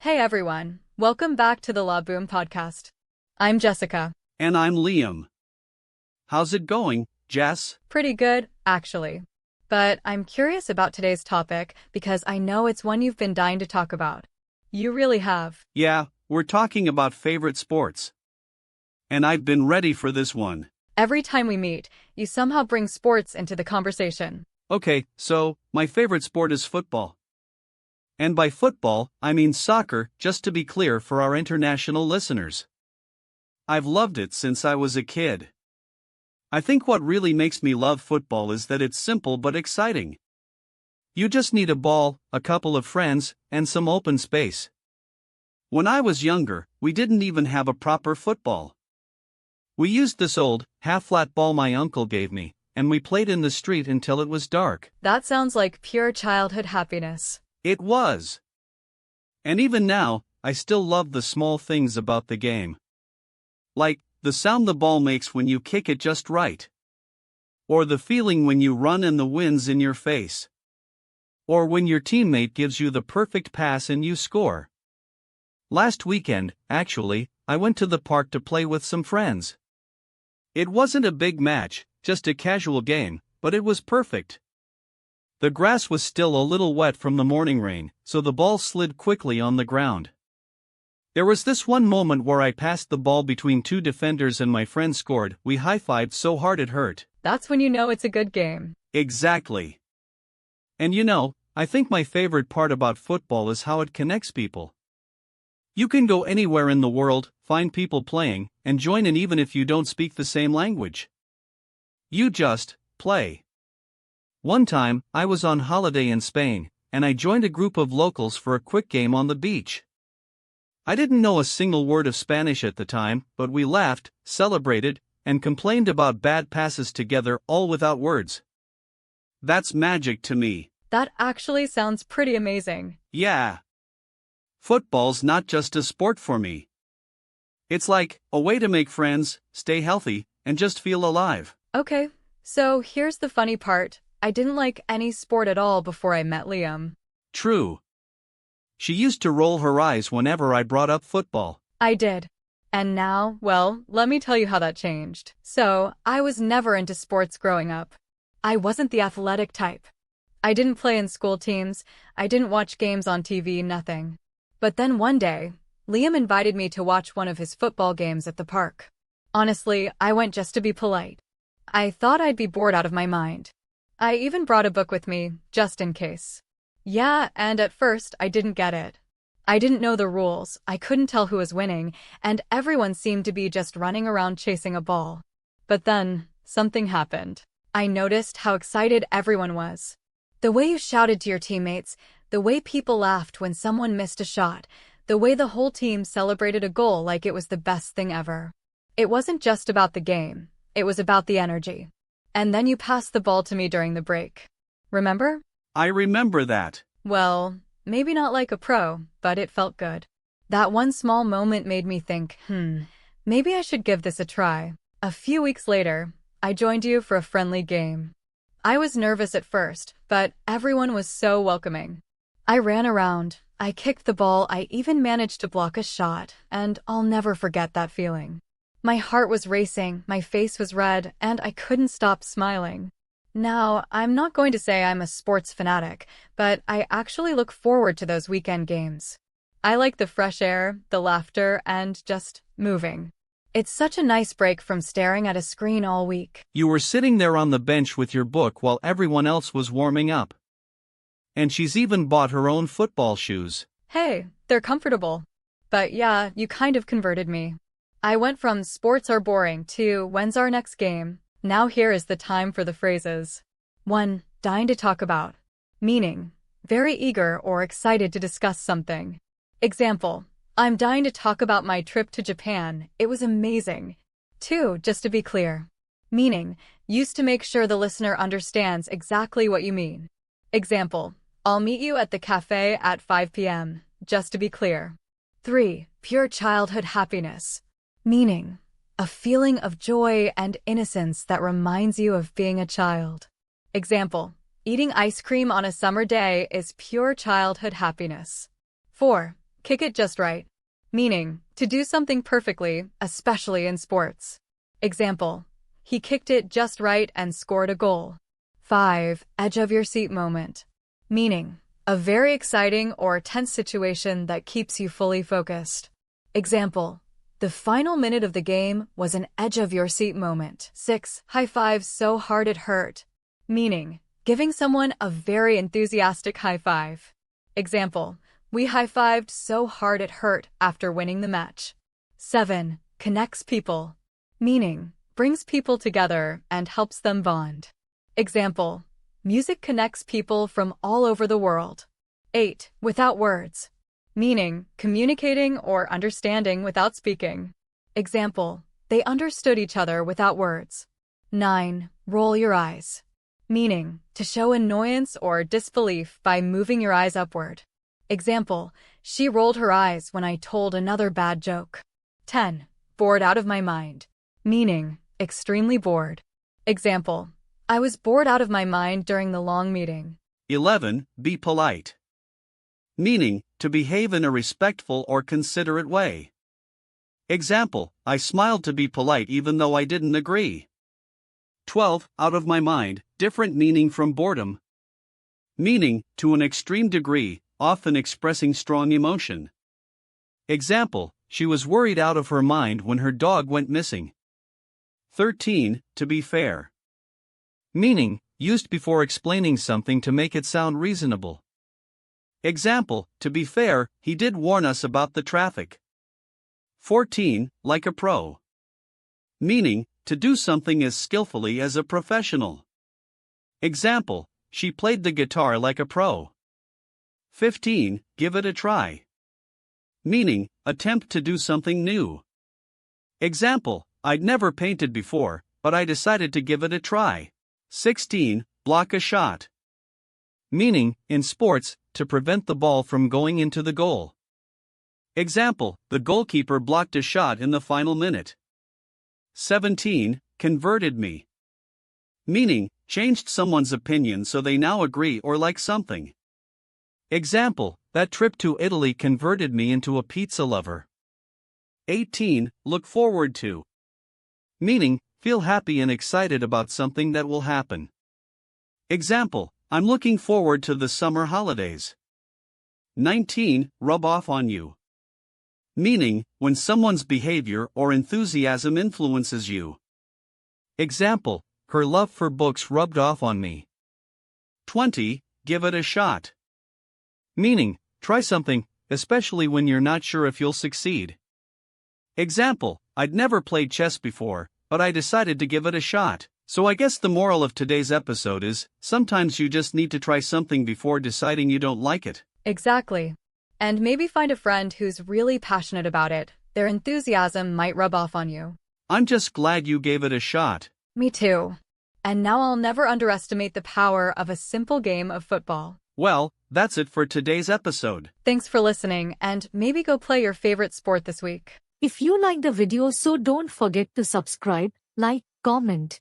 Hey everyone, welcome back to the La Boom podcast. I'm Jessica. And I'm Liam. How's it going, Jess? Pretty good, actually. But I'm curious about today's topic because I know it's one you've been dying to talk about. You really have. Yeah, we're talking about favorite sports. And I've been ready for this one. Every time we meet, you somehow bring sports into the conversation. Okay, so, my favorite sport is football. And by football, I mean soccer, just to be clear for our international listeners. I've loved it since I was a kid. I think what really makes me love football is that it's simple but exciting. You just need a ball, a couple of friends, and some open space. When I was younger, we didn't even have a proper football. We used this old, half-flat ball my uncle gave me, and we played in the street until it was dark. That sounds like pure childhood happiness. It was. And even now, I still love the small things about the game. Like, the sound the ball makes when you kick it just right. Or the feeling when you run and the wind's in your face. Or when your teammate gives you the perfect pass and you score. Last weekend, actually, I went to the park to play with some friends. It wasn't a big match, just a casual game, but it was perfect. The grass was still a little wet from the morning rain, so the ball slid quickly on the ground. There was this one moment where I passed the ball between two defenders and my friend scored. We high-fived so hard it hurt. That's when you know it's a good game. Exactly. And you know, I think my favorite part about football is how it connects people. You can go anywhere in the world, find people playing, and join in even if you don't speak the same language. You just play. One time, I was on holiday in Spain, and I joined a group of locals for a quick game on the beach. I didn't know a single word of Spanish at the time, but we laughed, celebrated, and complained about bad passes together, all without words. That's magic to me. That actually sounds pretty amazing. Yeah. Football's not just a sport for me. It's like a way to make friends, stay healthy, and just feel alive. Okay, so here's the funny part. I didn't like any sport at all before I met Liam. True. She used to roll her eyes whenever I brought up football. I did. And now, well, let me tell you how that changed. So, I was never into sports growing up. I wasn't the athletic type. I didn't play in school teams, I didn't watch games on TV, nothing. But then one day, Liam invited me to watch one of his football games at the park. Honestly, I went just to be polite. I thought I'd be bored out of my mind. I even brought a book with me, just in case. Yeah, and at first, I didn't get it. I didn't know the rules, I couldn't tell who was winning, and everyone seemed to be just running around chasing a ball. But then, something happened. I noticed how excited everyone was. The way you shouted to your teammates, the way people laughed when someone missed a shot, the way the whole team celebrated a goal like it was the best thing ever. It wasn't just about the game, it was about the energy. And then you passed the ball to me during the break. Remember? I remember that. Well, maybe not like a pro, but it felt good. That one small moment made me think, maybe I should give this a try. A few weeks later, I joined you for a friendly game. I was nervous at first, but everyone was so welcoming. I ran around, I kicked the ball, I even managed to block a shot, and I'll never forget that feeling. My heart was racing, my face was red, and I couldn't stop smiling. Now, I'm not going to say I'm a sports fanatic, but I actually look forward to those weekend games. I like the fresh air, the laughter, and just moving. It's such a nice break from staring at a screen all week. You were sitting there on the bench with your book while everyone else was warming up. And she's even bought her own football shoes. Hey, they're comfortable. But yeah, you kind of converted me. I went from sports are boring to when's our next game? Now here is the time for the phrases. 1. Dying to talk about. Meaning, very eager or excited to discuss something. Example, I'm dying to talk about my trip to Japan, it was amazing. 2. Just to be clear. Meaning, used to make sure the listener understands exactly what you mean. Example, I'll meet you at the cafe at 5 p.m., just to be clear. 3. Pure childhood happiness. Meaning, a feeling of joy and innocence that reminds you of being a child. Example, eating ice cream on a summer day is pure childhood happiness. 4. Kick it just right. Meaning, to do something perfectly, especially in sports. Example, he kicked it just right and scored a goal. 5. Edge of your seat moment. Meaning, a very exciting or tense situation that keeps you fully focused. Example, the final minute of the game was an edge of your seat moment. 6. High five so hard it hurt. Meaning, giving someone a very enthusiastic high five. Example, we high-fived so hard it hurt after winning the match. 7. Connects people. Meaning, brings people together and helps them bond. Example, music connects people from all over the world. 8. Without words. Meaning, communicating or understanding without speaking. Example, they understood each other without words. 9. Roll your eyes. Meaning, to show annoyance or disbelief by moving your eyes upward. Example, she rolled her eyes when I told another bad joke. 10. Bored out of my mind. Meaning, extremely bored. Example, I was bored out of my mind during the long meeting. 11. Be polite. Meaning, to behave in a respectful or considerate way. Example, I smiled to be polite even though I didn't agree. 12. Out of my mind, different meaning from boredom. Meaning, to an extreme degree, often expressing strong emotion. Example, she was worried out of her mind when her dog went missing. 13. To be fair. Meaning, used before explaining something to make it sound reasonable. Example, to be fair, he did warn us about the traffic. 14. Like a pro. Meaning, to do something as skillfully as a professional. Example, she played the guitar like a pro. 15. Give it a try. Meaning, attempt to do something new. Example, I'd never painted before, but I decided to give it a try. 16. Block a shot. Meaning, in sports, to prevent the ball from going into the goal. Example, the goalkeeper blocked a shot in the final minute. 17. Converted me. Meaning, changed someone's opinion so they now agree or like something. Example, that trip to Italy converted me into a pizza lover. 18. Look forward to. Meaning, feel happy and excited about something that will happen. Example, I'm looking forward to the summer holidays. 19. Rub off on you. Meaning, when someone's behavior or enthusiasm influences you. Example, her love for books rubbed off on me. 20. Give it a shot. Meaning, try something, especially when you're not sure if you'll succeed. Example, I'd never played chess before, but I decided to give it a shot. So I guess the moral of today's episode is, sometimes you just need to try something before deciding you don't like it. Exactly. And maybe find a friend who's really passionate about it. Their enthusiasm might rub off on you. I'm just glad you gave it a shot. Me too. And now I'll never underestimate the power of a simple game of football. Well, that's it for today's episode. Thanks for listening, and maybe go play your favorite sport this week. If you like the video, so don't forget to subscribe, like, comment,